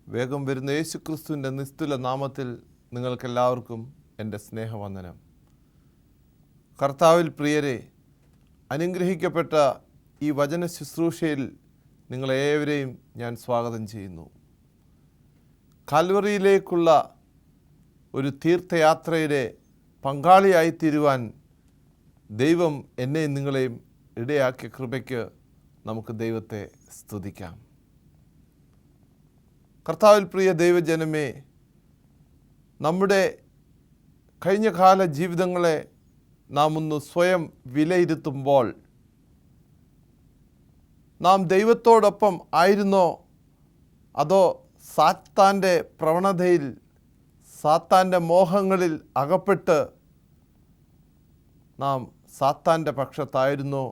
വേഗം വരുന്ന യേശുക്രിസ്തുവിൻ്റെ നിസ്തുല നാമത്തിൽ നിങ്ങൾക്കെല്ലാവർക്കും എൻ്റെ സ്നേഹവന്ദനം. കർത്താവിൽ പ്രിയരെ, അനുഗ്രഹിക്കപ്പെട്ട ഈ വചന ശുശ്രൂഷയിൽ നിങ്ങളേവരെയും ഞാൻ സ്വാഗതം ചെയ്യുന്നു. കാൽവറിയിലേക്കുള്ള ഒരു തീർത്ഥയാത്രയുടെ പങ്കാളിയായിത്തീരുവാൻ ദൈവം എന്നെയും നിങ്ങളെയും ഇടയാക്കിയ കൃപയ്ക്ക് നമുക്ക് ദൈവത്തെ സ്തുതിക്കാം. കർത്താവിൽ പ്രിയ ദൈവജനമേ, നമ്മുടെ കഴിഞ്ഞ കാല ജീവിതങ്ങളെ നാം ഒന്ന് സ്വയം വിലയിരുത്തുമ്പോൾ നാം ദൈവത്തോടൊപ്പം ആയിരുന്നോ അതോ സാത്താൻ്റെ പ്രവണതയിൽ, സാത്താൻ്റെ മോഹങ്ങളിൽ അകപ്പെട്ട് നാം സാത്താൻ്റെ പക്ഷത്തായിരുന്നോ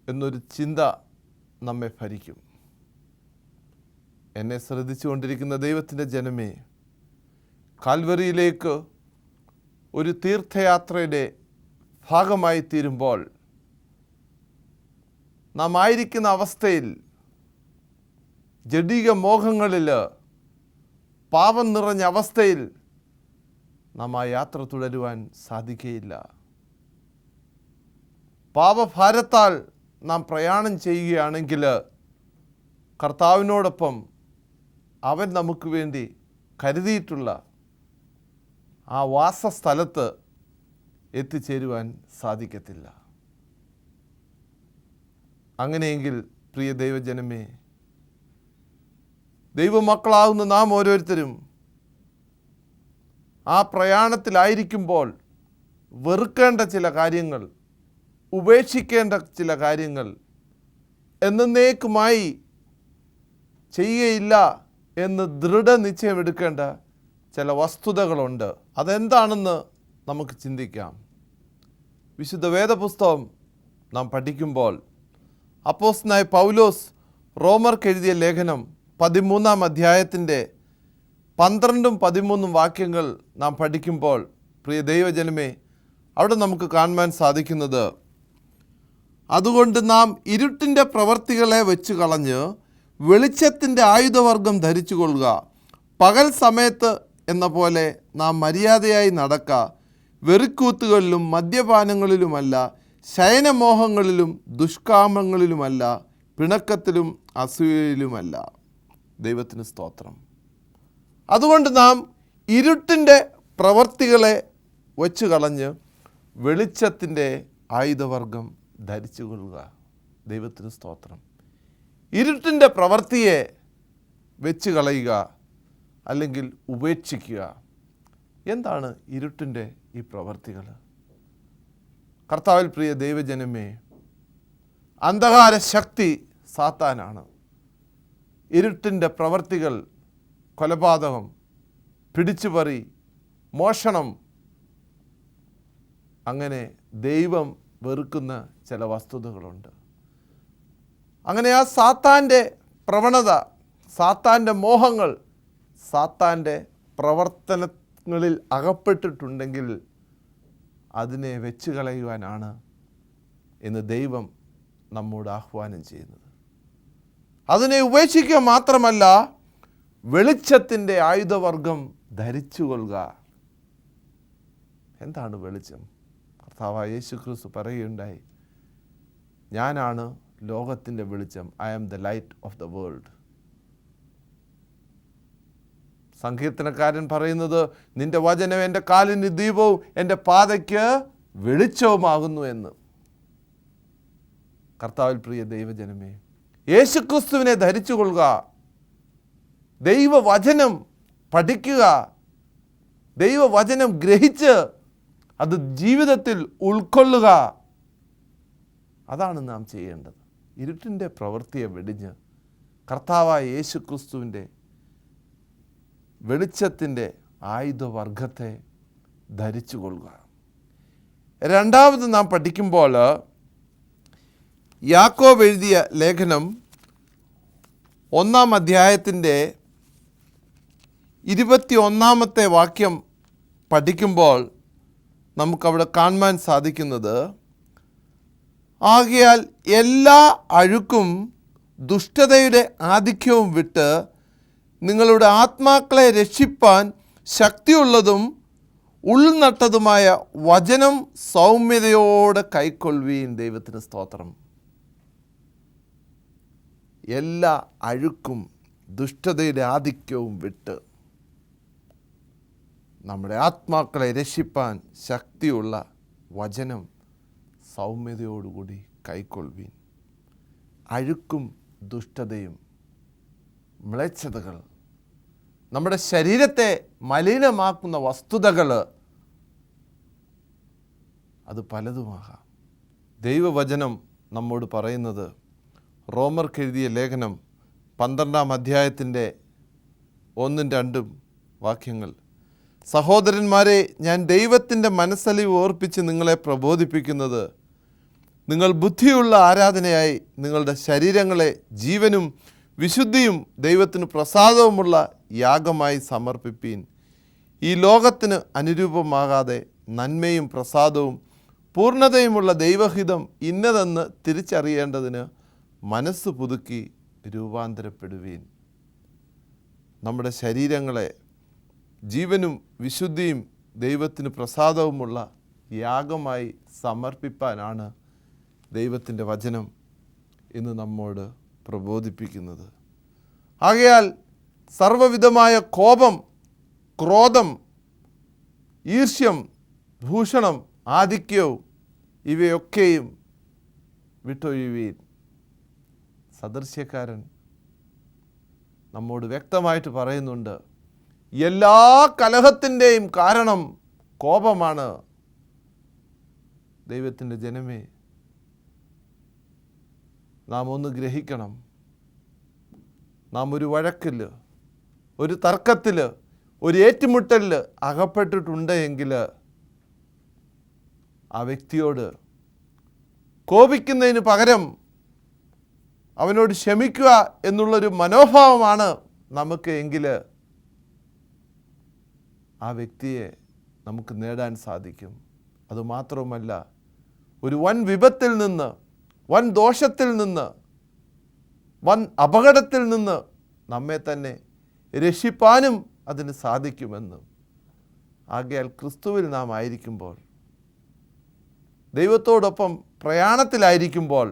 എന്നൊരു ചിന്ത നമ്മെ ഭരിക്കും. എന്നെ ശ്രദ്ധിച്ചുകൊണ്ടിരിക്കുന്ന ദൈവത്തിൻ്റെ ജനമേ, കാൽവറിയിലേക്ക് ഒരു തീർത്ഥയാത്രയുടെ ഭാഗമായി തീരുമ്പോൾ നാം ആയിരിക്കുന്ന അവസ്ഥയിൽ ജഡിക മോഹങ്ങളിൽ പാപം നിറഞ്ഞ അവസ്ഥയിൽ നാം ആ യാത്ര തുടരുവാൻ സാധിക്കുകയില്ല. പാപഭാരത്താൽ നാം പ്രയാണം ചെയ്യുകയാണെങ്കിൽ കർത്താവിനോടൊപ്പം അവൻ നമുക്ക് വേണ്ടി കരുതിയിട്ടുള്ള ആ വാസസ്ഥലത്ത് എത്തിച്ചേരുവാൻ സാധിക്കത്തില്ല. അങ്ങനെയെങ്കിൽ പ്രിയ ദൈവജനമേ, ദൈവമക്കളാകുന്ന നാം ഓരോരുത്തരും ആ പ്രയാണത്തിലായിരിക്കുമ്പോൾ വെറുക്കേണ്ട ചില കാര്യങ്ങൾ, ഉപേക്ഷിക്കേണ്ട ചില കാര്യങ്ങൾ, എന്നേക്കുമായി ചെയ്യുകയില്ല എന്ന് ദൃഢനിശ്ചയമെടുക്കേണ്ട ചില വസ്തുതകളുണ്ട്. അതെന്താണെന്ന് നമുക്ക് ചിന്തിക്കാം. വിശുദ്ധ വേദപുസ്തകം നാം പഠിക്കുമ്പോൾ അപ്പോസ്തലനായ പൗലോസ് റോമർക്ക് എഴുതിയ ലേഖനം 13-ാം അധ്യായത്തിൻ്റെ 12-13 വാക്യങ്ങൾ നാം പഠിക്കുമ്പോൾ പ്രിയ ദൈവജനമേ, അവിടെ നമുക്ക് കാണുവാൻ സാധിക്കുന്നത്, അതുകൊണ്ട് നാം ഇരുട്ടിൻ്റെ പ്രവർത്തികളെ വെച്ച് കളഞ്ഞ് വെളിച്ചത്തിൻ്റെ ആയുധവർഗം ധരിച്ചു കൊള്ളുക. പകൽ സമയത്ത് എന്ന പോലെ നാം മര്യാദയായി നടക്ക. വെറിക്കൂത്തുകളിലും മദ്യപാനങ്ങളിലുമല്ല, ശയനമോഹങ്ങളിലും ദുഷ്കാമങ്ങളിലുമല്ല, പിണക്കത്തിലും അസൂയയിലുമല്ല. ദൈവത്തിന് സ്തോത്രം. അതുകൊണ്ട് നാം ഇരുട്ടിൻ്റെ പ്രവർത്തികളെ വച്ച് കളഞ്ഞ് വെളിച്ചത്തിൻ്റെ ആയുധവർഗം ധരിച്ചു കൊള്ളുക. ദൈവത്തിന് സ്തോത്രം. ഇരുട്ടിൻ്റെ പ്രവൃത്തിയെ വെച്ച് കളയുക അല്ലെങ്കിൽ ഉപേക്ഷിക്കുക. എന്താണ് ഇരുട്ടിൻ്റെ ഈ പ്രവൃത്തികൾ? കർത്താവിൽ പ്രിയ ദൈവജനമേ, അന്ധകാര ശക്തി സാത്താനാണ്. ഇരുട്ടിൻ്റെ പ്രവൃത്തികൾ കൊലപാതകം, പിടിച്ചുപറി, മോഷണം, അങ്ങനെ ദൈവം വെറുക്കുന്ന ചില വസ്തുതകളുണ്ട്. അങ്ങനെ ആ സാത്താൻ്റെ പ്രവണത, സാത്താൻ്റെ മോഹങ്ങൾ, സാത്താൻ്റെ പ്രവർത്തനങ്ങളിൽ അകപ്പെട്ടിട്ടുണ്ടെങ്കിൽ അതിനെ വെച്ച് കളയുവാനാണ് ഇന്ന് ദൈവം നമ്മോട് ആഹ്വാനം ചെയ്യുന്നത്. അതിനെ ഉപേക്ഷിക്കുക മാത്രമല്ല, വെളിച്ചത്തിൻ്റെ ആയുധവർഗം ധരിച്ചു കൊള്ളുക. എന്താണ് വെളിച്ചം? കർത്താവായ യേശുക്രിസ്തു പറയുകയുണ്ടായി, ഞാനാണ് ലോകത്തിൻ്റെ വെളിച്ചം. I am the light of the world. സങ്കീർത്തനക്കാരൻ പറയുന്നത്, നിന്റെ വചനം എൻ്റെ കാലിന് ദീപവും എൻ്റെ പാതയ്ക്ക് വെളിച്ചവുമാകുന്നു എന്ന്. കർത്താവിൽ പ്രിയ ദൈവജനമേ, യേശുക്രിസ്തുവിനെ ധരിച്ചു കൊള്ളുക. ദൈവവചനം പഠിക്കുക. ദൈവവചനം ഗ്രഹിച്ച് അത് ജീവിതത്തിൽ ഉൾക്കൊള്ളുക. അതാണ് നാം ചെയ്യേണ്ടത്. ഇരുട്ടിൻ്റെ പ്രവൃത്തിയെ വെടിഞ്ഞ് കർത്താവായ യേശുക്രിസ്തുവിൻ്റെ വെളിച്ചത്തിൻ്റെ ആയുധവർഗത്തെ ധരിച്ചു കൊള്ളുക. രണ്ടാമത് നാം പഠിക്കുമ്പോൾ യാക്കോബ് എഴുതിയ ലേഖനം 1-ാം അധ്യായത്തിൻ്റെ 21-ാമത്തെ വാക്യം പഠിക്കുമ്പോൾ നമുക്കവിടെ കാണുവാൻ സാധിക്കുന്നത്, ആകയാൽ എല്ലാ അഴുക്കും ദുഷ്ടതയുടെ ആധിക്യവും വിട്ട് നിങ്ങളുടെ ആത്മാക്കളെ രക്ഷിപ്പാൻ ശക്തിയുള്ളതും ഉൾനട്ടതുമായ വചനം സൗമ്യതയോടെ കൈക്കൊള്ളുവീൻ. ദൈവത്തിന് സ്തോത്രം. എല്ലാ അഴുക്കും ദുഷ്ടതയുടെ ആധിക്യവും വിട്ട് നമ്മുടെ ആത്മാക്കളെ രക്ഷിപ്പാൻ ശക്തിയുള്ള വചനം സൗമ്യതയോടുകൂടി കൈക്കൊള്ളുവീൻ. അഴുക്കും ദുഷ്ടതയും മ്ലേച്ഛതകൾ, നമ്മുടെ ശരീരത്തെ മലിനമാക്കുന്ന വസ്തുതകൾ, അത് പലതുമാകാം. ദൈവവചനം നമ്മോട് പറയുന്നത്, റോമർക്കെഴുതിയ ലേഖനം 12-ാം അധ്യായത്തിൻ്റെ 1-2 വാക്യങ്ങൾ, സഹോദരന്മാരെ, ഞാൻ ദൈവത്തിൻ്റെ മനസ്സലിവ് ഓർപ്പിച്ച് നിങ്ങളെ പ്രബോധിപ്പിക്കുന്നത്, നിങ്ങൾ ബുദ്ധിയുള്ള ആരാധനയായി നിങ്ങളുടെ ശരീരങ്ങളെ ജീവനും വിശുദ്ധിയും ദൈവത്തിന് പ്രസാദവുമുള്ള യാഗമായി സമർപ്പിപ്പീൻ. ഈ ലോകത്തിന് അനുരൂപമാകാതെ നന്മയും പ്രസാദവും പൂർണ്ണതയുമുള്ള ദൈവഹിതം ഇന്നതെന്ന് തിരിച്ചറിയേണ്ടതിന് മനസ്സ് പുതുക്കി രൂപാന്തരപ്പെടുവീൻ. നമ്മുടെ ശരീരങ്ങളെ ജീവനും വിശുദ്ധിയും ദൈവത്തിന് പ്രസാദവുമുള്ള യാഗമായി സമർപ്പിപ്പാനാണ് ദൈവത്തിൻ്റെ വചനം ഇന്ന് നമ്മോട് പ്രബോധിപ്പിക്കുന്നത്. ആകയാൽ സർവ്വവിധമായ കോപം, ക്രോധം, ഈർഷ്യം, ഭൂഷണം, ആധിക്യവും ഇവയൊക്കെയും വിട്ടൊഴിവീൻ. സദൃശ്യക്കാരൻ നമ്മോട് വ്യക്തമായിട്ട് പറയുന്നുണ്ട്, എല്ലാ കലഹത്തിൻ്റെയും കാരണം കോപമാണ്. ദൈവത്തിൻ്റെ ജനമേ, നാം ഒന്ന് ഗ്രഹിക്കണം. നാം ഒരു വഴക്കിൽ, ഒരു തർക്കത്തിൽ, ഒരു ഏറ്റുമുട്ടലിൽ അകപ്പെട്ടിട്ടുണ്ട് എങ്കിൽ ആ വ്യക്തിയോട് കോപിക്കുന്നതിന് പകരം അവനോട് ക്ഷമിക്കുക എന്നുള്ളൊരു മനോഭാവമാണ് നമുക്ക് എങ്കിൽ ആ വ്യക്തിയെ നമുക്ക് നേടാൻ സാധിക്കും. അതുമാത്രവുമല്ല, ഒരു വൻ വിപത്തിൽ നിന്ന്, വൻ ദോഷത്തിൽ നിന്ന്, വൻ അപകടത്തിൽ നിന്ന് നമ്മെ തന്നെ രക്ഷിപ്പാനും അതിന് സാധിക്കുമെന്ന്. ആകയാൽ ക്രിസ്തുവിൽ നാം ആയിരിക്കുമ്പോൾ, ദൈവത്തോടൊപ്പം പ്രയാണത്തിലായിരിക്കുമ്പോൾ,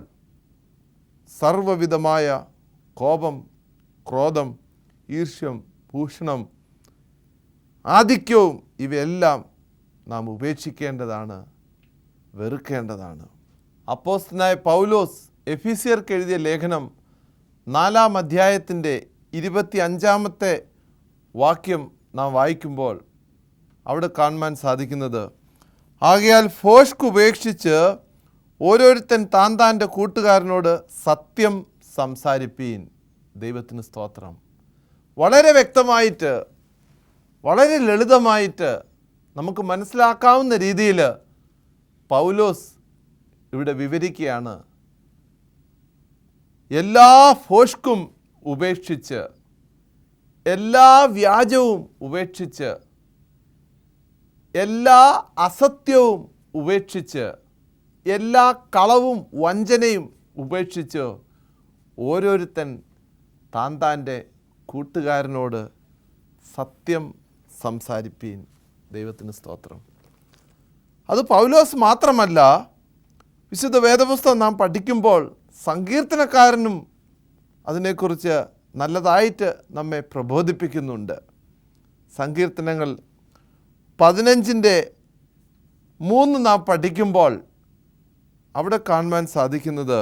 സർവ്വവിധമായ കോപം, ക്രോധം, ഈർഷ്യം, ഭൂഷണം, ആധിക്യവും ഇവയെല്ലാം നാം ഉപേക്ഷിക്കേണ്ടതാണ്, വെറുക്കേണ്ടതാണ്. അപ്പോസ്തലനായ പൗലോസ് എഫീസ്യർക്ക് എഴുതിയ ലേഖനം 4-ാം അധ്യായത്തിൻ്റെ 25-ാമത്തെ വാക്യം നാം വായിക്കുമ്പോൾ അവിടെ കാണുവാൻ സാധിക്കുന്നത്, ആകയാൽ ഫോഷ്ക് ഉപേക്ഷിച്ച് ഓരോരുത്തൻ താൻ താൻ്റെ കൂട്ടുകാരനോട് സത്യം സംസാരിപ്പീൻ. ദൈവത്തിന് സ്തോത്രം. വളരെ വ്യക്തമായിട്ട്, വളരെ ലളിതമായിട്ട് നമുക്ക് മനസ്സിലാക്കാവുന്ന രീതിയിൽ പൗലോസ് ഇവിടെ വിവരിക്കുകയാണ്. എല്ലാ ഫോഷ്കും ഉപേക്ഷിച്ച്, എല്ലാ വ്യാജവും ഉപേക്ഷിച്ച്, എല്ലാ അസത്യവും ഉപേക്ഷിച്ച്, എല്ലാ കളവും വഞ്ചനയും ഉപേക്ഷിച്ച് ഓരോരുത്തൻ താൻ താൻ്റെ കൂട്ടുകാരനോട് സത്യം സംസാരിപ്പീൻ. ദൈവത്തിന് സ്തോത്രം. അത് പൗലോസ് മാത്രമല്ല, വിശുദ്ധ വേദപുസ്തകം നാം പഠിക്കുമ്പോൾ സങ്കീർത്തനക്കാരനും അതിനെക്കുറിച്ച് നല്ലതായിട്ട് നമ്മെ പ്രബോധിപ്പിക്കുന്നുണ്ട്. സങ്കീർത്തനങ്ങൾ 15-3 നാം പഠിക്കുമ്പോൾ അവിടെ കാണുവാൻ സാധിക്കുന്നത്,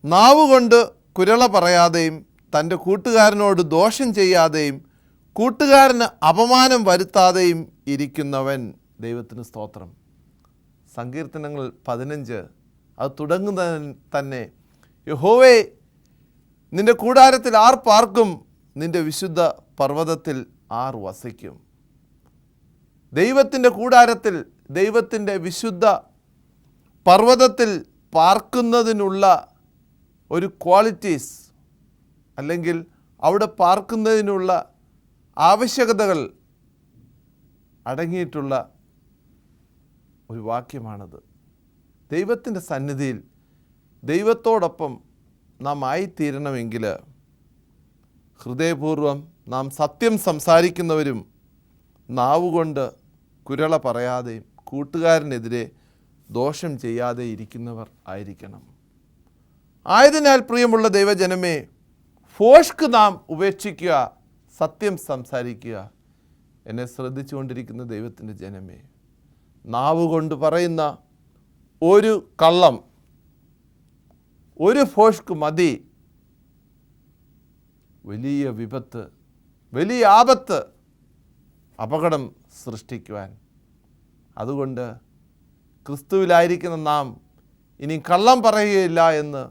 നാവുകൊണ്ട് കുരള പറയാതെയും തൻ്റെ കൂട്ടുകാരനോട് ദോഷം ചെയ്യാതെയും കൂട്ടുകാരന് അപമാനം വരുത്താതെയും ഇരിക്കുന്നവൻ. ദൈവത്തിന് സ്തോത്രം. സങ്കീർത്തനങ്ങൾ 15 അത് തുടങ്ങുന്നതിന് തന്നെ, യഹോവേ, നിൻ്റെ കൂടാരത്തിൽ ആർ പാർക്കും, നിൻ്റെ വിശുദ്ധ പർവ്വതത്തിൽ ആർ വസിക്കും. ദൈവത്തിൻ്റെ കൂടാരത്തിൽ, ദൈവത്തിൻ്റെ വിശുദ്ധ പർവ്വതത്തിൽ പാർക്കുന്നതിനുള്ള ഒരു ക്വാളിറ്റീസ്, അല്ലെങ്കിൽ അവിടെ പാർക്കുന്നതിനുള്ള ആവശ്യകതകൾ അടങ്ങിയിട്ടുള്ള ഒരു വാക്യമാണത്. ദൈവത്തിൻ്റെ സന്നിധിയിൽ ദൈവത്തോടൊപ്പം നാം ആയിത്തീരണമെങ്കിൽ ഹൃദയപൂർവ്വം നാം സത്യം സംസാരിക്കുന്നവരും നാവുകൊണ്ട് കുരള പറയാതെയും കൂട്ടുകാരനെതിരെ ദോഷം ചെയ്യാതെ ഇരിക്കുന്നവർ ആയിരിക്കണം. ആയതിനാൽ പ്രിയമുള്ള ദൈവജനമേ, ഫോഷ്ക്ക് നാം ഉപേക്ഷിക്കുക, സത്യം സംസാരിക്കുക. എന്നെ ശ്രദ്ധിച്ചുകൊണ്ടിരിക്കുന്ന ദൈവത്തിൻ്റെ ജനമേ, നാവുകൊണ്ട് പറയുന്ന ഒരു കള്ളം, ഒരു ഫോഷ്ക്ക് മതി വലിയ വിപത്ത്, വലിയ ആപത്ത്, അപകടം സൃഷ്ടിക്കുവാൻ. അതുകൊണ്ട് ക്രിസ്തുവിലായിരിക്കുന്ന നാം ഇനി കള്ളം പറയുകയില്ല എന്ന്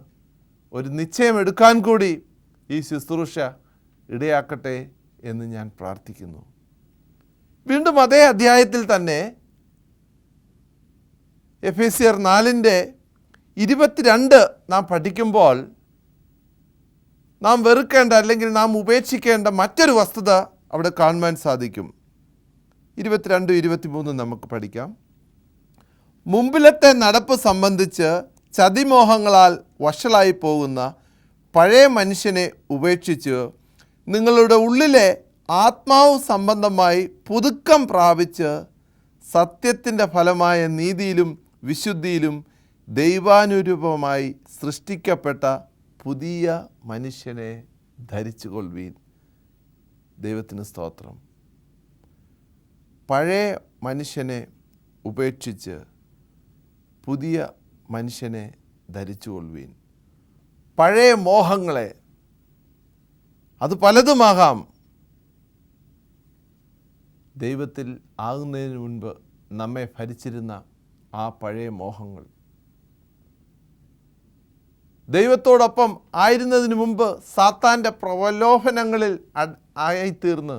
ഒരു നിശ്ചയമെടുക്കാൻ കൂടി ഈ ശുശ്രൂഷ ഇടയാക്കട്ടെ എന്ന് ഞാൻ പ്രാർത്ഥിക്കുന്നു. വീണ്ടും അതേ അധ്യായത്തിൽ തന്നെ എഫേസ്യർ 4:22 നാം പഠിക്കുമ്പോൾ നാം വെറുക്കേണ്ട അല്ലെങ്കിൽ നാം ഉപേക്ഷിക്കേണ്ട മറ്റൊരു വസ്തുത അവിടെ കാണുവാൻ സാധിക്കും. 22-23 നമുക്ക് പഠിക്കാം. മുമ്പിലത്തെ നടപ്പ് സംബന്ധിച്ച് ചതിമോഹങ്ങളാൽ വഷളായി പോകുന്ന പഴയ മനുഷ്യനെ ഉപേക്ഷിച്ച് നിങ്ങളുടെ ഉള്ളിലെ ആത്മാവ് സംബന്ധമായി പുതുക്കം പ്രാപിച്ച് സത്യത്തിൻ്റെ ഫലമായ നീതിയിലും വിശുദ്ധിയിലും ദൈവാനുരൂപമായി സൃഷ്ടിക്കപ്പെട്ട പുതിയ മനുഷ്യനെ ധരിച്ചു കൊള്ളുവീൻ. ദൈവത്തിന് സ്തോത്രം. പഴയ മനുഷ്യനെ ഉപേക്ഷിച്ച് പുതിയ മനുഷ്യനെ ധരിച്ചു കൊള്ളുവീൻ. പഴയ മോഹങ്ങളെ, അത് പലതുമാകാം, ദൈവത്തിൽ ആകുന്നതിന് മുൻപ് നമ്മെ ഭരിച്ചിരുന്ന ആ പഴയ മോഹങ്ങൾ, ദൈവത്തോടൊപ്പം ആയിരുന്നതിന് മുമ്പ് സാത്താൻ്റെ പ്രലോഭനങ്ങളിൽ ആയിത്തീർന്ന്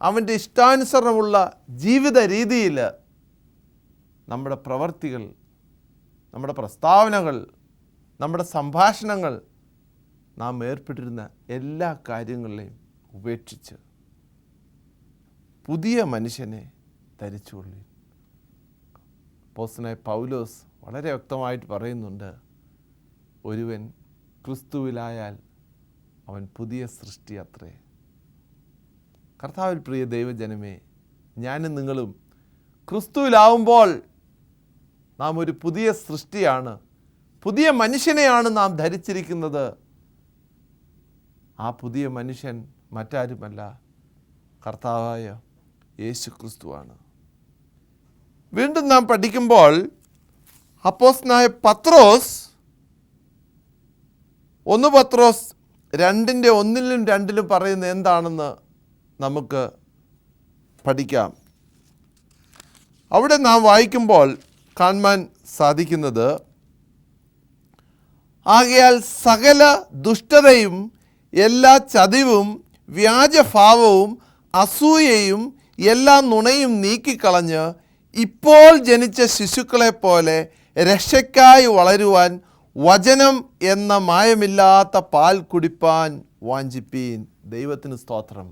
അവൻ്റെ ഇഷ്ടാനുസരണമുള്ള ജീവിത രീതിയിൽ നമ്മുടെ പ്രവർത്തികൾ, നമ്മുടെ പ്രസ്താവനകൾ, നമ്മുടെ സംഭാഷണങ്ങൾ, നാം ഏർപ്പെട്ടിരുന്ന എല്ലാ കാര്യങ്ങളെയും ഉപേക്ഷിച്ച് പുതിയ മനുഷ്യനെ ധരിച്ചുകൊള്ളി. അപ്പോസ്തലനായ പൗലോസ് വളരെ വ്യക്തമായിട്ട് പറയുന്നുണ്ട്, ഒരുവൻ ക്രിസ്തുവിലായാൽ അവൻ പുതിയ സൃഷ്ടി അത്രേ. കർത്താവിൽ പ്രിയ ദൈവജനമേ, ഞാനും നിങ്ങളും ക്രിസ്തുവിലാവുമ്പോൾ നാം ഒരു പുതിയ സൃഷ്ടിയാണ്, പുതിയ മനുഷ്യനെയാണ് നാം ധരിച്ചിരിക്കുന്നത്. ആ പുതിയ മനുഷ്യൻ മറ്റാരുമല്ല, കർത്താവായ യേശു ക്രിസ്തുവാണ്. വീണ്ടും നാം പഠിക്കുമ്പോൾ അപ്പോസ്തലനായ പത്രോസ് 1 പത്രോസ് 2:1-2 പറയുന്നത് എന്താണെന്ന് നമുക്ക് പഠിക്കാം. അവിടെ നാം വായിക്കുമ്പോൾ കാണുവാൻ സാധിക്കുന്നത്, ആകയാൽ സകല ദുഷ്ടതയും എല്ലാ ചതിവും വ്യാജഭാവവും അസൂയയും എല്ലാ നുണയും നീക്കിക്കളഞ്ഞ് ഇപ്പോൾ ജനിച്ച ശിശുക്കളെപ്പോലെ രക്ഷയ്ക്കായി വളരുവാൻ വചനം എന്ന മായമില്ലാത്ത പാൽ കുടിപ്പാൻ വാഞ്ചിപ്പീൻ. ദൈവത്തിന് സ്തോത്രം.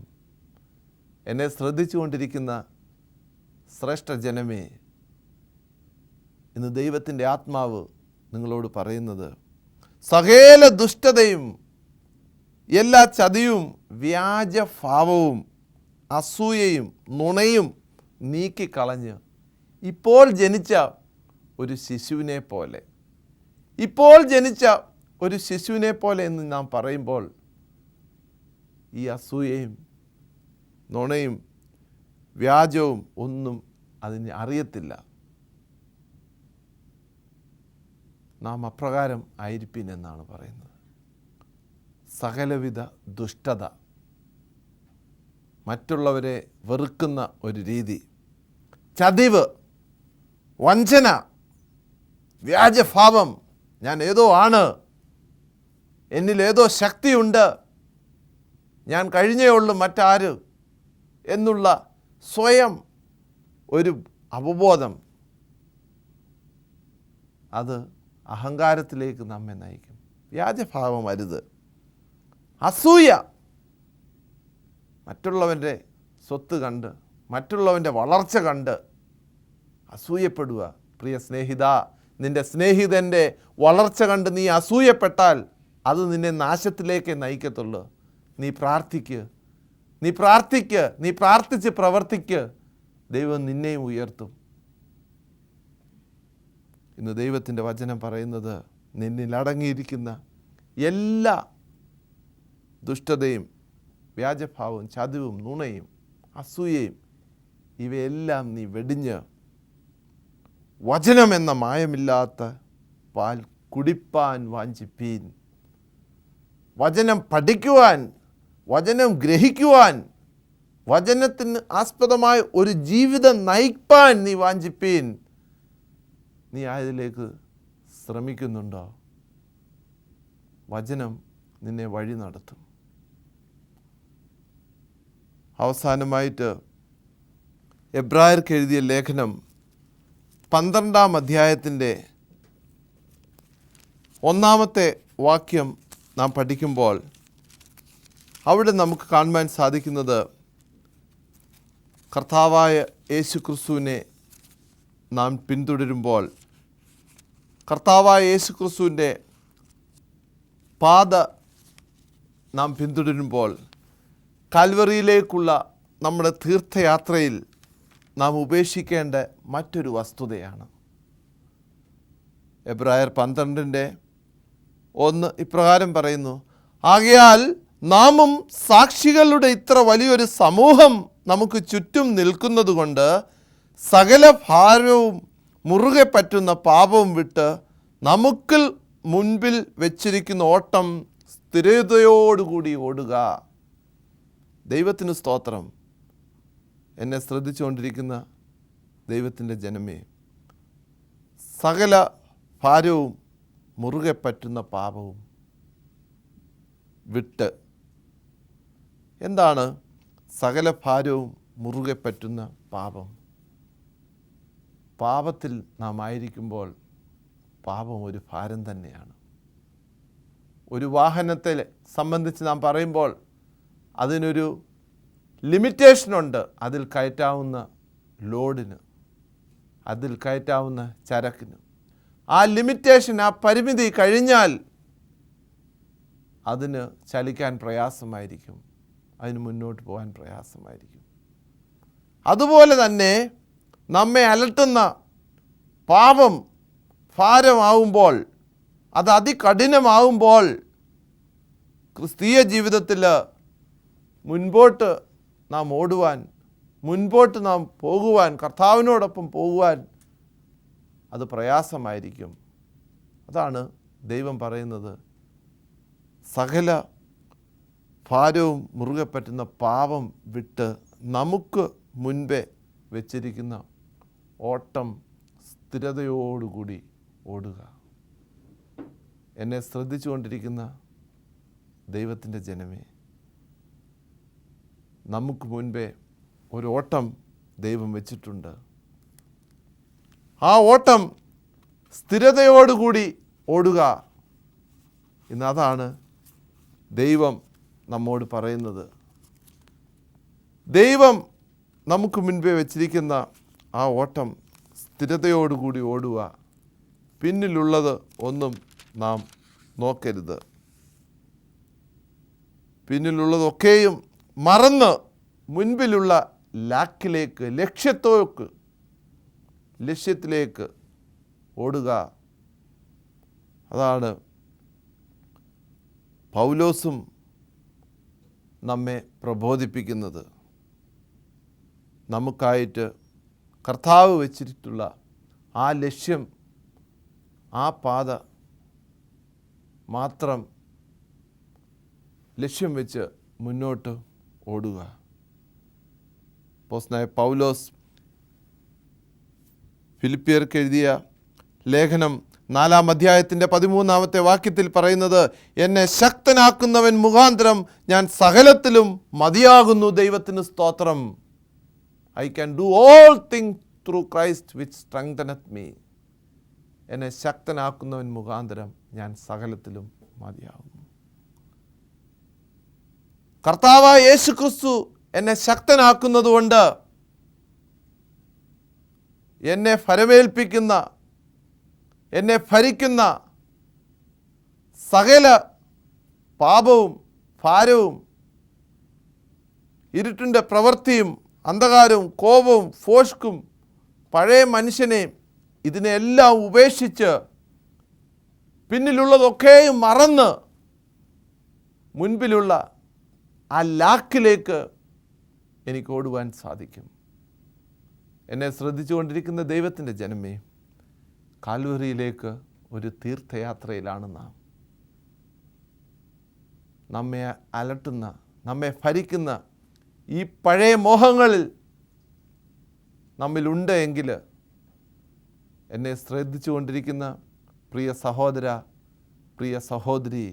എന്നെ ശ്രദ്ധിച്ചുകൊണ്ടിരിക്കുന്ന ശ്രേഷ്ഠ ജനമേ, ഇന്ന് ദൈവത്തിൻ്റെ ആത്മാവ് നിങ്ങളോട് പറയുന്നത്, സകല ദുഷ്ടതയും എല്ലാ ചതിയും വ്യാജഭാവവും അസൂയയും നുണയും നീക്കിക്കളഞ്ഞ് ഇപ്പോൾ ജനിച്ച ഒരു ശിശുവിനെ പോലെ, ഇപ്പോൾ ജനിച്ച ഒരു ശിശുവിനെ പോലെ എന്ന് നാം പറയുമ്പോൾ ഈ അസൂയയും നുണയും വ്യാജവും ഒന്നും അതിന് അറിയത്തില്ല. നാം അപ്രകാരം ആയിരിപ്പിൻ എന്നാണ് പറയുന്നത്. സകലവിധ ദുഷ്ടത, മറ്റുള്ളവരെ വെറുക്കുന്ന ഒരു രീതി, ചതിവ്, വഞ്ചന, വ്യാജഭാവം, ഞാൻ ഏതോ ആണ്, എന്നിലേതോ ശക്തിയുണ്ട്, ഞാൻ കഴിഞ്ഞേ ഉള്ളൂ മറ്റാര് എന്നുള്ള സ്വയം ഒരു അവബോധം, അത് അഹങ്കാരത്തിലേക്ക് നമ്മെ നയിക്കും. വ്യാജഭാവം അരുത്. അസൂയ, മറ്റുള്ളവൻ്റെ സ്വത്ത് കണ്ട്, മറ്റുള്ളവൻ്റെ വളർച്ച കണ്ട് അസൂയപ്പെടുക. പ്രിയ സ്നേഹിത, നിൻ്റെ സ്നേഹിതൻ്റെ വളർച്ച കണ്ട് നീ അസൂയപ്പെട്ടാൽ അത് നിന്നെ നാശത്തിലേക്ക് നയിക്കത്തുള്ളൂ. നീ പ്രാർത്ഥിക്ക്, നീ പ്രാർത്ഥിക്ക്, നീ പ്രാർത്ഥിച്ച് പ്രവർത്തിക്ക്. ദൈവം നിന്നെയും ഉയർത്തും. ഇന്ന് ദൈവത്തിൻ്റെ വചനം പറയുന്നത്, നിന്നിൽ അടങ്ങിയിരിക്കുന്ന എല്ലാ ദുഷ്ടതയും, വ്യാജഭാവവും, ചതിവും, നുണയും, അസൂയയും ഇവയെല്ലാം നീ വെടിഞ്ഞ് വചനമെന്ന മായമില്ലാത്ത പാൽ കുടിപ്പാൻ വാഞ്ചിപ്പീൻ. വചനം പഠിക്കുവാൻ, വചനം ഗ്രഹിക്കുവാൻ, വചനത്തിന് ആസ്പദമായ ഒരു ജീവിതം നയിപ്പാൻ നീ വാഞ്ചിപ്പീൻ. നീ അതിലേക്ക് ശ്രമിക്കുന്നുണ്ടോ? വചനം നിന്നെ വഴി നടത്തും. അവസാനമായിട്ട് എബ്രായർക്ക് എഴുതിയ ലേഖനം 12-ാം അധ്യായത്തിൻ്റെ 1-ാമത്തെ വാക്യം നാം പഠിക്കുമ്പോൾ അവിടെ നമുക്ക് കാണുവാൻ സാധിക്കുന്നത്, കർത്താവായ യേശു ക്രിസ്തുവിനെ നാം പിന്തുടരുമ്പോൾ, കർത്താവായ യേശു ക്രിസ്തുവിൻ്റെ പാത നാം പിന്തുടരുമ്പോൾ, കാൽവറിയിലേക്കുള്ള നമ്മുടെ തീർത്ഥയാത്രയിൽ നാം ഉപേക്ഷിക്കേണ്ട മറ്റൊരു വസ്തുതയാണ്. എബ്രായർ 12:1 ഇപ്രകാരം പറയുന്നു, ആകയാൽ നാമും സാക്ഷികളുടെ ഇത്ര വലിയൊരു സമൂഹം നമുക്ക് ചുറ്റും നിൽക്കുന്നതുകൊണ്ട് സകല ഭാരവും മുറുകെ പറ്റുന്ന പാപവും വിട്ട് നമുക്ക് മുൻപിൽ വെച്ചിരിക്കുന്ന ഓട്ടം സ്ഥിരതയോടുകൂടി ഓടുക. ദൈവത്തിന് സ്തോത്രം. എന്നെ ശ്രദ്ധിച്ചുകൊണ്ടിരിക്കുന്ന ദൈവത്തിൻ്റെ ജനമേ, സകല ഭാരവും മുറുകെ പറ്റുന്ന പാപവും വിട്ട്. എന്താണ് സകല ഭാരവും മുറുകെ പറ്റുന്ന പാപം? പാപത്തിൽ നാം ആയിരിക്കുമ്പോൾ പാപം ഒരു ഭാരം തന്നെയാണ്. ഒരു വാഹനത്തെ സംബന്ധിച്ച് നാം പറയുമ്പോൾ അതിനൊരു ലിമിറ്റേഷനുണ്ട്. അതിൽ കയറ്റാവുന്ന ലോഡിന്, അതിൽ കയറ്റാവുന്ന ചരക്കിന്. ആ ലിമിറ്റേഷൻ, ആ പരിമിതി കഴിഞ്ഞാൽ അതിന് ചലിക്കാൻ പ്രയാസമായിരിക്കും, അതിന് മുന്നോട്ട് പോകാൻ പ്രയാസമായിരിക്കും. അതുപോലെ തന്നെ നമ്മെ അലട്ടുന്ന പാപം ഭാരമാവുമ്പോൾ, അത് അതികഠിനമാവുമ്പോൾ, ക്രിസ്തീയ ജീവിതത്തിൽ മുൻപോട്ട് നാം ഓടുവാൻ, മുൻപോട്ട് നാം പോകുവാൻ, കർത്താവിനോടൊപ്പം പോകുവാൻ അത് പ്രയാസമായിരിക്കും. അതാണ് ദൈവം പറയുന്നത്, സകല ഭാരവും മുറുകെ പറ്റുന്ന പാപം വിട്ട് നമുക്ക് മുൻപേ വെച്ചിരിക്കുന്ന ഓട്ടം സ്ഥിരതയോടുകൂടി ഓടുക. എന്നെ ശ്രദ്ധിച്ചുകൊണ്ടിരിക്കുന്ന ദൈവത്തിൻ്റെ ജനമേ, നമുക്ക് മുൻപേ ഒരു ഓട്ടം ദൈവം വെച്ചിട്ടുണ്ട്. ആ ഓട്ടം സ്ഥിരതയോടുകൂടി ഓടുക. ഇന്ന് അതാണ് ദൈവം നമ്മോട് പറയുന്നത്. ദൈവം നമുക്ക് മുൻപേ വെച്ചിരിക്കുന്ന ആ ഓട്ടം സ്ഥിരതയോടുകൂടി ഓടുക. പിന്നിലുള്ളത് ഒന്നും നാം നോക്കരുത്. പിന്നിലുള്ളതൊക്കെയും മറന്ന് മുൻപിലുള്ള ലക്ഷ്യത്തിലേക്ക് ഓടുക. അതാണ് പൗലോസും നമ്മെ പ്രബോധിപ്പിക്കുന്നത്. നമുക്കായിട്ട് കർത്താവ് വെച്ചിട്ടുള്ള ആ ലക്ഷ്യം, ആ പാത മാത്രം ലക്ഷ്യം വെച്ച് മുന്നോട്ട് ഓടുക. അപ്പോസ്തലനായ പൗലോസ് ഫിലിപ്പിയർക്ക് എഴുതിയ ലേഖനം 4-ാം അധ്യായത്തിൻ്റെ 13-ാമത്തെ വാക്യത്തിൽ പറയുന്നത്, എന്നെ ശക്തനാക്കുന്നവൻ മുഖാന്തരം ഞാൻ സകലത്തിലും മതിയാകുന്നു. ദൈവത്തിന് സ്തോത്രം. I can do all things through Christ which strengtheneth me. എന്നെ ശക്തനാക്കുന്നവൻ മുഖാന്തരം ഞാൻ സകലത്തിലും മതിയാകുന്നു. കർത്താവായ യേശു ക്രിസ്തു എന്നെ ശക്തനാക്കുന്നതുകൊണ്ട് എന്നെ ഫലമേൽപ്പിക്കുന്ന, എന്നെ ഭരിക്കുന്ന സകല പാപവും ഭാരവും ഇരുട്ടിൻ്റെ പ്രവൃത്തിയും അന്ധകാരവും കോപവും ഫോഷ്കും പഴയ മനുഷ്യനെ ഇതിനെല്ലാം ഉപേക്ഷിച്ച് പിന്നിലുള്ളതൊക്കെയും മറന്ന് മുൻപിലുള്ള ആ ലാക്കിലേക്ക് എനിക്ക് ഓടുവാൻ സാധിക്കും. എന്നെ ശ്രദ്ധിച്ചുകൊണ്ടിരിക്കുന്ന ദൈവത്തിൻ്റെ ജനമേ, കാൽവറിയിലേക്ക് ഒരു തീർത്ഥയാത്രയിലാണ് നാം. നമ്മെ അലട്ടുന്ന, നമ്മെ ഭരിക്കുന്ന ഈ പഴയ മോഹങ്ങളിൽ നമ്മിലുണ്ട് എങ്കിൽ എന്നെ ശ്രദ്ധിച്ചുകൊണ്ടിരിക്കുന്ന പ്രിയ സഹോദര, പ്രിയ സഹോദരി,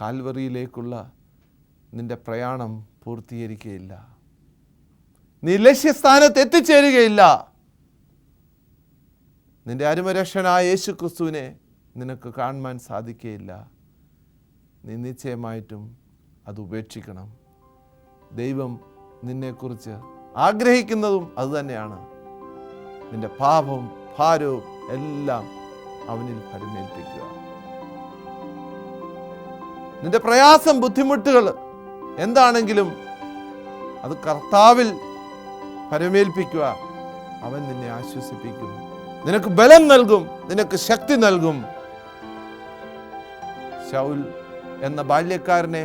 കാൽവറിയിലേക്കുള്ള നിൻ്റെ പ്രയാണം പൂർത്തീകരിക്കുകയില്ല. നീ ലക്ഷ്യസ്ഥാനത്ത് എത്തിച്ചേരുകയില്ല. നിൻ്റെ അരുമരക്ഷനായ യേശു ക്രിസ്തുവിനെ നിനക്ക് കാണുവാൻ സാധിക്കുകയില്ല. നീ നിശ്ചയമായിട്ടും അത് ഉപേക്ഷിക്കണം. ദൈവം നിന്നെക്കുറിച്ച് ആഗ്രഹിക്കുന്നതും അതുതന്നെയാണ്. നിൻ്റെ പാപവും ഭാരവും എല്ലാം അവനിൽ പരിമേൽപ്പിക്കുക. നിൻ്റെ പ്രയാസം, ബുദ്ധിമുട്ടുകൾ എന്താണെങ്കിലും അത് കർത്താവിൽ പരമേൽപ്പിക്കുക. അവൻ നിന്നെ ആശ്വസിപ്പിക്കും, നിനക്ക് ബലം നൽകും, നിനക്ക് ശക്തി നൽകും. ശൗൽ എന്ന ബാല്യക്കാരനെ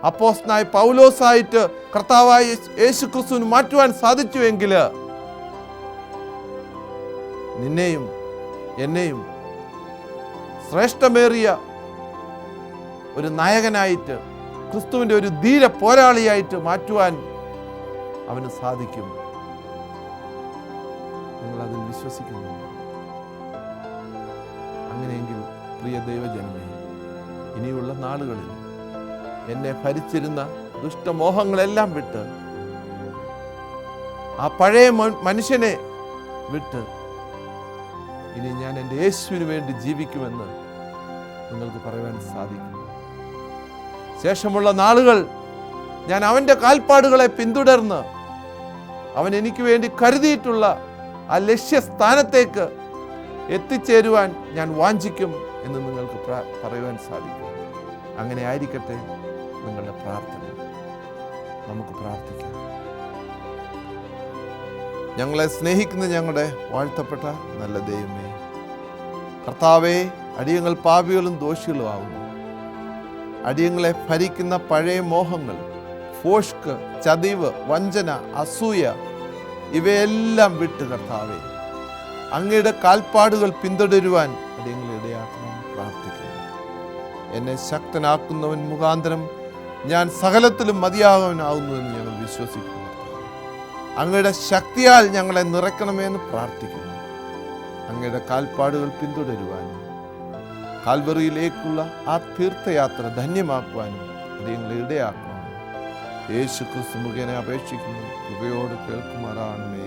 അപ്പോസ്തലനായ പൗലോസായിട്ട് കർത്താവായ യേശു ക്രിസ്തുവിന് മാറ്റുവാൻ സാധിച്ചുവെങ്കിൽ നിന്നെയും എന്നെയും ശ്രേഷ്ഠമേറിയ ഒരു നായകനായിട്ട്, ക്രിസ്തുവിൻ്റെ ഒരു ധീര പോരാളിയായിട്ട് മാറ്റുവാൻ അവന് സാധിക്കും. നിങ്ങളതിൽ വിശ്വസിക്കുന്നു? അങ്ങനെയെങ്കിൽ പ്രിയ ദൈവജനമേ, ഇനിയുള്ള നാളുകളിൽ എന്നെ ഭരിച്ചിരുന്ന ദുഷ്ടമോഹങ്ങളെല്ലാം വിട്ട്, ആ പഴയ മനുഷ്യനെ വിട്ട് ഇനി ഞാൻ എൻ്റെ യേശുവിന് വേണ്ടി ജീവിക്കുമെന്ന് നിങ്ങൾക്ക് പറയുവാൻ സാധിക്കും. ശേഷമുള്ള നാളുകൾ ഞാൻ അവൻ്റെ കാൽപ്പാടുകളെ പിന്തുടർന്ന് അവൻ എനിക്ക് വേണ്ടി കരുതിയിട്ടുള്ള ആ ലക്ഷ്യസ്ഥാനത്തേക്ക് എത്തിച്ചേരുവാൻ ഞാൻ വാഞ്ചിക്കും എന്ന് നിങ്ങൾക്ക് പറയുവാൻ സാധിക്കും. അങ്ങനെ ആയിരിക്കട്ടെ നിങ്ങളുടെ പ്രാർത്ഥന. നമുക്ക് പ്രാർത്ഥിക്കാം. ഞങ്ങളെ സ്നേഹിക്കുന്ന ഞങ്ങളുടെ വാഴ്ത്തപ്പെട്ട നല്ല ദൈവമേ, കർത്താവേ, അടിയങ്ങൾ പാപികളും ദോഷികളും ആവുന്നു. അടിയങ്ങളെ ഭരിക്കുന്ന പഴയ മോഹങ്ങൾ, ഫോഷ്ക്, ചതിവ്, വഞ്ചന, അസൂയ ഇവയെല്ലാം വിട്ട് കർത്താവേ അങ്ങയുടെ കാൽപ്പാടുകൾ പിന്തുടരുവാൻ അടിയങ്ങളെ ഇടയാക്കണമെന്ന് പ്രാർത്ഥിക്കുന്നു. എന്നെ ശക്തനാക്കുന്നവൻ മുഖാന്തരം ഞാൻ സകലത്തിലും മതിയാകാനാവുന്നുവെന്ന് ഞങ്ങൾ വിശ്വസിക്കുന്നു. അങ്ങയുടെ ശക്തിയാൽ ഞങ്ങളെ നിറയ്ക്കണമെന്ന് പ്രാർത്ഥിക്കുന്നു. അങ്ങയുടെ കാൽപ്പാടുകൾ പിന്തുടരുവാനും കാൽവറിയിലേക്കുള്ള ആ തീർത്ഥയാത്ര ധന്യമാക്കുവാനും അടിയങ്ങളെ ഇടയാക്കണം. യേശു ക്രിസ്തു മുഖേന അപേക്ഷിക്കുന്നു. കൃപയോട് കേൾക്കുമാറാണമേ.